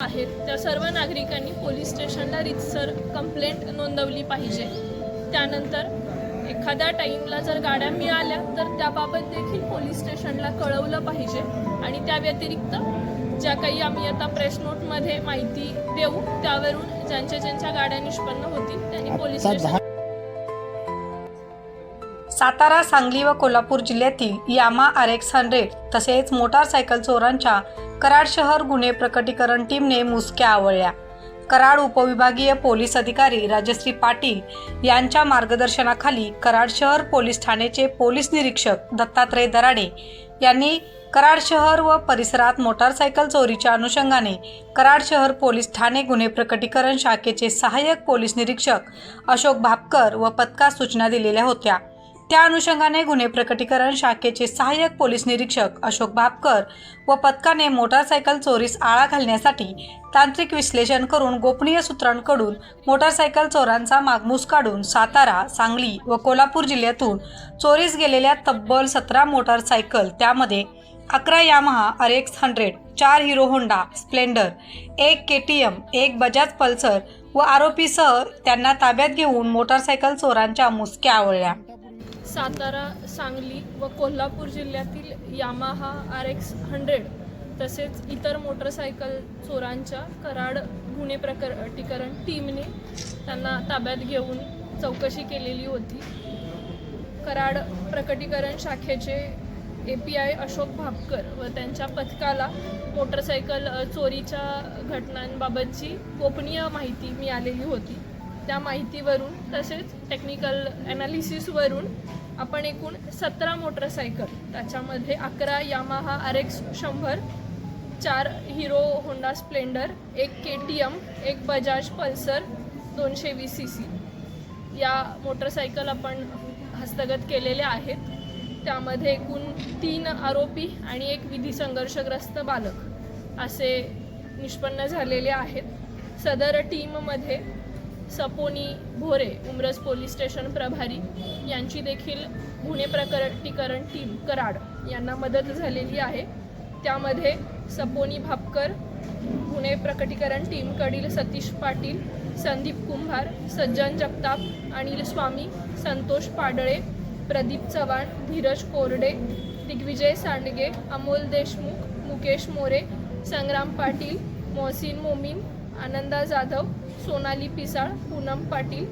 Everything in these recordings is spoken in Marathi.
आहेत त्या सर्व नागरिकांनी पोलीस स्टेशनला रीतसर कंप्लेंट नोंदवली पाहिजे। त्यानंतर एखाद्या टाईमला जर गाड्या मिळाल्या तर त्याबाबत देखील पोलीस स्टेशनला कळवलं पाहिजे आणि त्या व्यतिरिक्त ज्या काही आम्ही आता प्रेस नोटमध्ये माहिती देऊ त्यावरून ज्यांच्या गाड्या निष्पन्न होतील त्यांनी पोलीस स्टेशन सातारा, सांगली व कोल्हापूर जिल्ह्यातील यामा RX 100 तसेच मोटारसायकल चोरांच्या कराड शहर गुन्हे प्रकटीकरण टीमने मुसक्या आवळल्या। कराड उपविभागीय पोलीस अधिकारी राजश्री पाटील यांच्या मार्गदर्शनाखाली कराड शहर पोलीस ठाण्याचे पोलीस निरीक्षक दत्तात्रय दराडे यांनी कराड शहर व परिसरात मोटारसायकल चोरीच्या अनुषंगाने कराड शहर पोलीस ठाणे गुन्हे प्रकटीकरण शाखेचे सहाय्यक पोलीस निरीक्षक अशोक भापकर व पथकास सूचना दिलेल्या होत्या। त्या अनुषंगाने गुन्हे प्रकटीकरण शाखेचे सहाय्यक पोलीस निरीक्षक अशोक भापकर व पथकाने मोटारसायकल चोरीस आळा घालण्यासाठी तांत्रिक विश्लेषण करून गोपनीय सूत्रांकडून मोटारसायकल चोरांचा मागमूस काढून सातारा, सांगली व कोल्हापूर जिल्ह्यातून चोरीस गेलेल्या तब्बल 17 मोटारसायकल, त्यामध्ये 11 Yamaha RX 100, 4 hero Honda Splendor, 1 KTM, 1 Bajaj Pulsar व आरोपीसह त्यांना ताब्यात घेऊन मोटारसायकल चोरांच्या मुसक्या आवळल्या। सातारा, सांगली व कोल्हापूर जिल्ह्यातील यामाहा RX 100 तसेच इतर मोटरसायकल चोरांच्या कराड गुन्हे प्रकटीकरण टीमने त्यांना ताब्यात घेऊन चौकशी केलेली होती। कराड प्रकटीकरण शाखेचे API अशोक भापकर व त्यांच्या पथकाला मोटरसायकल चोरीच्या घटनांबाबतची गोपनीय माहिती मिळालेली होती। त्या माहितीवरून तसेच टेक्निकल ॲनालिसिसवरून आपण एकूण 17 मोटरसायकल, त्याच्यामध्ये 11 Yamaha RX 100, 4 hero Honda Splendor, 1 KTM, 1 Bajaj Pulsar 220 cc या मोटरसायकल आपण हस्तगत केलेल्या आहेत। त्यामध्ये एकूण 3 आरोपी आणि 1 विधी संघर्षग्रस्त बालक असे निष्पन्न झालेले आहेत। सदर टीममध्ये सपोनी भोरे उमरस पोलीस स्टेशन प्रभारी यांची देखील गुन्हे प्रकटीकरण टीम कराड यांना मदत झालेली आहे। त्यामध्ये सपोनी भापकर, गुन्हे प्रकटीकरण टीमकडील सतीश पाटील, संदीप कुंभार, सज्जन जगताप, अनिल स्वामी, संतोष पाडळे, प्रदीप चव्हाण, धीरज कोरडे, दिग्विजय सांडगे, अमोल देशमुख, मुकेश मोरे, संग्राम पाटील, मोहसिन मोमीन, आनंदा जाधव, सोनाली पिसाळ, पूनम पाटील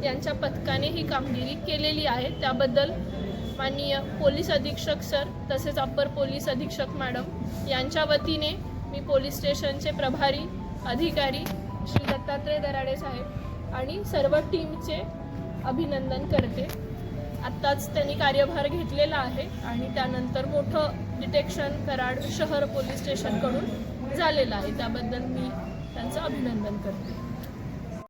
यांच्या पथकाने ही कामगिरी केलेली आहे। त्याबद्दल माननीय पोलीस अधीक्षक सर तसेच अप्पर पोलीस अधीक्षक मॅडम यांच्या वतीने मी पोलीस स्टेशनचे प्रभारी अधिकारी श्री दत्तात्रय दराडे साहेब आणि सर्व टीमचे अभिनंदन करते। आत्ताच त्यांनी कार्यभार घेतलेला आहे आणि त्यानंतर मोठं डिटेक्शन कराड शहर पोलीस स्टेशनकडून झालेलं आहे। त्याबद्दल मी त्यांचं अभिनंदन करते।